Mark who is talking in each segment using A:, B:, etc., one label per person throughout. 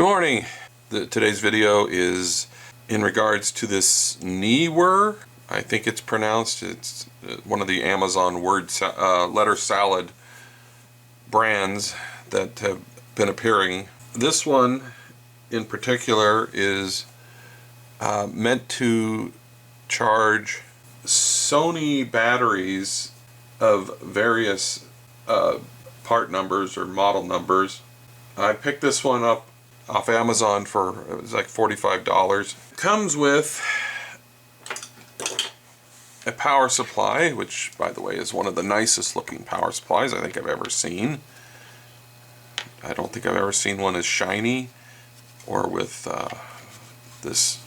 A: Good morning. Today's video is in regards to this Neewer. I think it's pronounced. It's one of the Amazon letter salad brands that have been appearing. This one in particular is meant to charge Sony batteries of various part numbers or model numbers. I picked this one up off Amazon for, it was like $45. Comes with a power supply, which by the way is one of the nicest looking power supplies I think I've ever seen. I don't think I've ever seen one as shiny or with this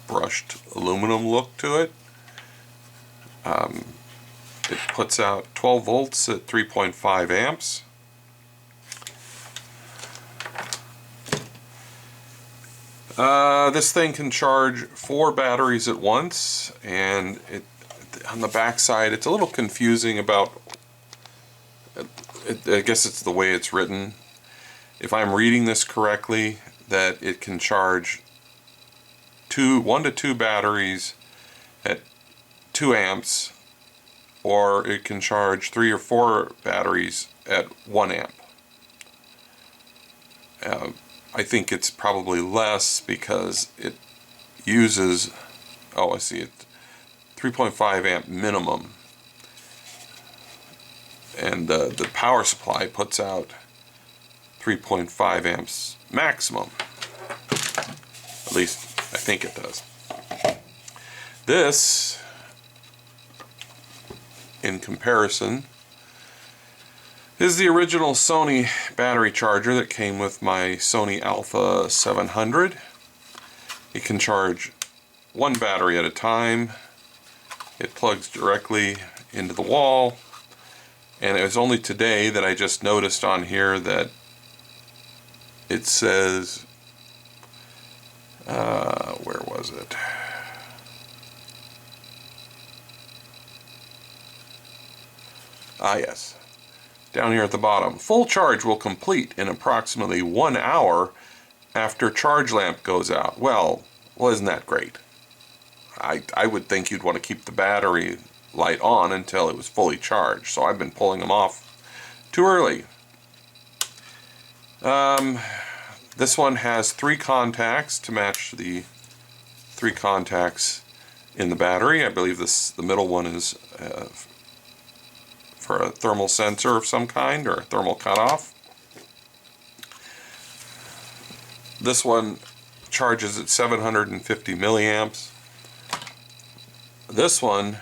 A: brushed aluminum look to it. It puts out 12 volts at 3.5 amps. This thing can charge 4 batteries at once, and on the back side it's a little confusing about I guess it's the way it's written. If I'm reading this correctly, that it can charge 1 to 2 batteries at 2 amps, or it can charge 3 or 4 batteries at 1 amp. I think it's probably less because it uses, oh I see it, 3.5 amp minimum, and the power supply puts out 3.5 amps maximum. At least I think it does. This, in comparison, is the original Sony battery charger that came with my Sony Alpha 700. It can charge 1 battery at a time. It plugs directly into the wall, and it was only today that I just noticed on here that it says, where was it? Ah yes. Down here at the bottom, full charge will complete in approximately 1 hour after charge lamp goes out. Well, isn't that great? I would think you'd want to keep the battery light on until it was fully charged, so I've been pulling them off too early. This one has 3 contacts to match the 3 contacts in the battery. I believe the middle one is for a thermal sensor of some kind, or a thermal cutoff. This one charges at 750 milliamps. This one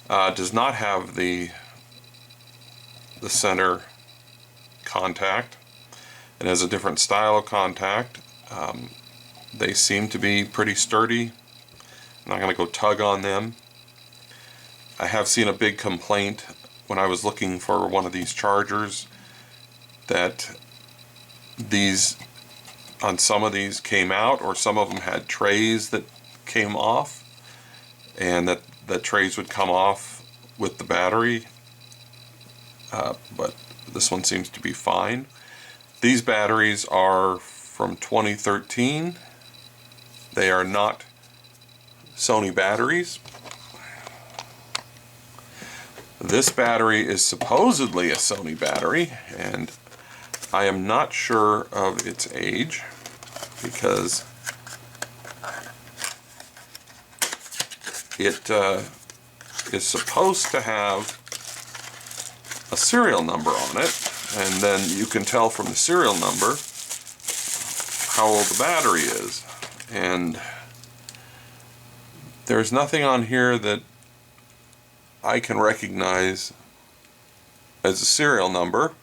A: does not have the center contact. It has a different style of contact. They seem to be pretty sturdy. I'm not going to go tug on them. I have seen a big complaint when I was looking for one of these chargers that these, on some of these, came out, or some of them had trays that came off, and that the trays would come off with the battery, but this one seems to be fine. These batteries are from 2013. They are not Sony batteries. This battery is supposedly a Sony battery, and I am not sure of its age because it is supposed to have a serial number on it, and then you can tell from the serial number how old the battery is. And there's nothing on here that I can recognize as a serial number,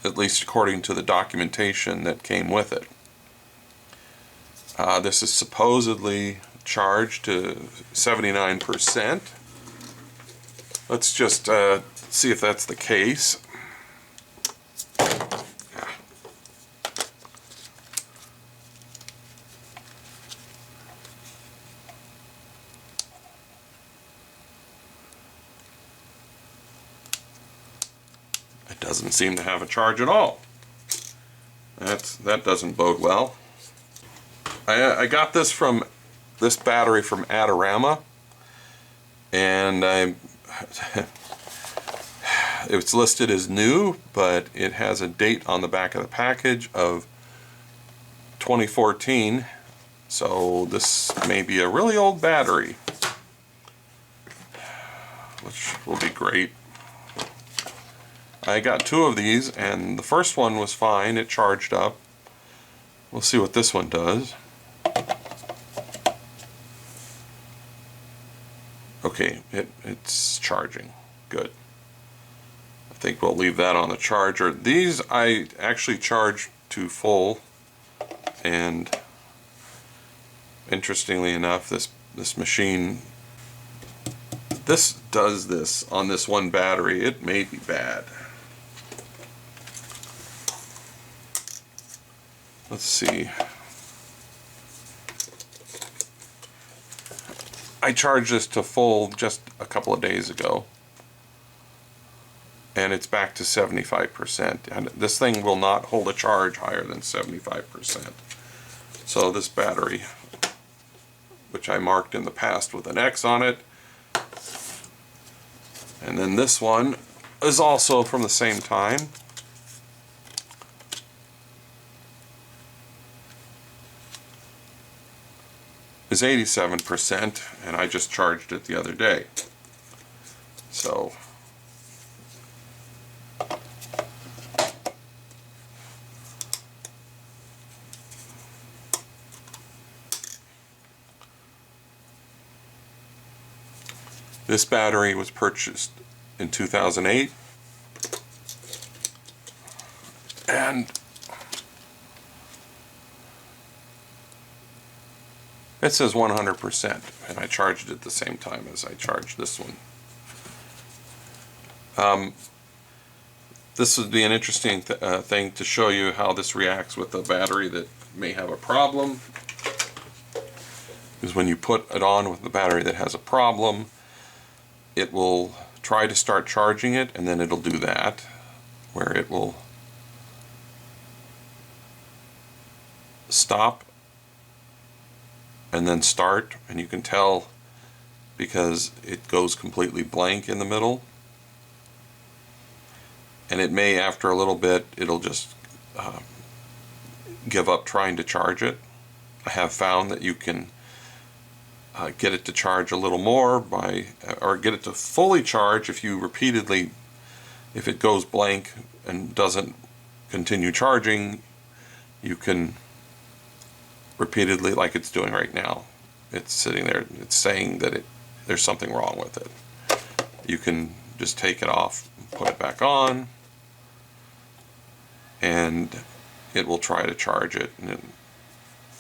A: at least according to the documentation that came with it. This is supposedly charged to 79%. Let's just see if that's the case. doesn't seem to have a charge at all. That doesn't bode well. I got this battery from Adorama, and it's listed as new, but it has a date on the back of the package of 2014, so this may be a really old battery, which will be great. I got two of these, and the first one was fine, it charged up. We'll see what this one does. Okay, it's charging. Good. I think we'll leave that on the charger. These I actually charge to full, and interestingly enough, this machine, this does this on this one battery. It may be bad. Let's see. I charged this to full just a couple of days ago, and it's back to 75%. And this thing will not hold a charge higher than 75%. So this battery, which I marked in the past with an X on it, and then this one is also from the same time. Is 87%, and I just charged it the other day. So this battery was purchased in 2008, and it says 100%, and I charged it at the same time as I charged this one. This would be an interesting thing to show you how this reacts with a battery that may have a problem. Because when you put it on with the battery that has a problem, it will try to start charging it, and then it'll do that, where it will stop and then start, and you can tell because it goes completely blank in the middle. And it may, after a little bit, it'll just give up trying to charge it. I have found that you can get it to charge a little more or get it to fully charge if you repeatedly, if it goes blank and doesn't continue charging, you can repeatedly, like it's doing right now. It's sitting there, it's saying that there's something wrong with it. You can just take it off, put it back on, and it will try to charge it. And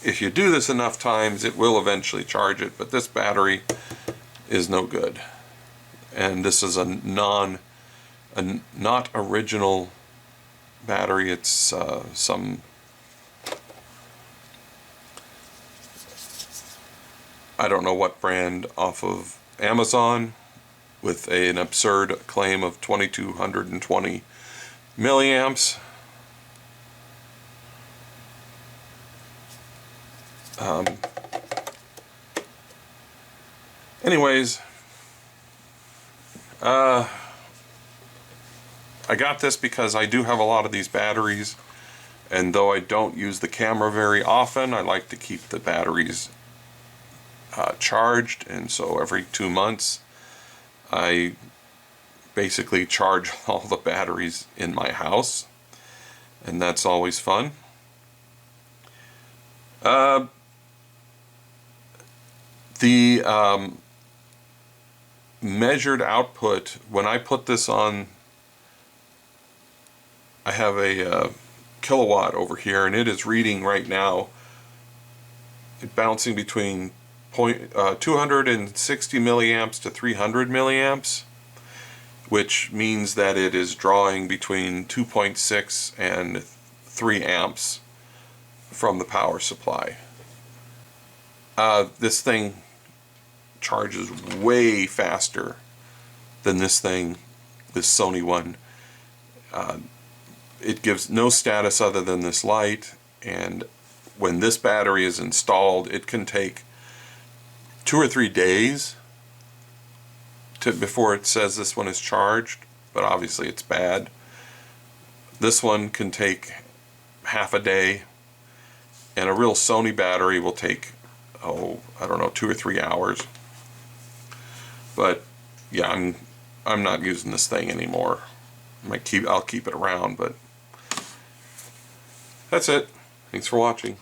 A: if you do this enough times, it will eventually charge it, but this battery is no good. And this is a not original battery. It's some, I don't know what brand, off of Amazon, with an absurd claim of 2220 milliamps. Anyways, I got this because I do have a lot of these batteries, and though I don't use the camera very often, I like to keep the batteries charged, and so every 2 months I basically charge all the batteries in my house, and that's always fun. The measured output, when I put this on, I have a kilowatt over here, and it is reading right now, bouncing between 260 milliamps to 300 milliamps, which means that it is drawing between 2.6 and 3 amps from the power supply. This thing charges way faster than this thing, this Sony one. It gives no status other than this light, and when this battery is installed, it can take 2 or 3 days before it says this one is charged, but obviously it's bad. This one can take half a day, and a real Sony battery will take, oh, I don't know, 2 or 3 hours. But yeah, I'm not using this thing anymore. I'll keep it around, but that's it. Thanks for watching.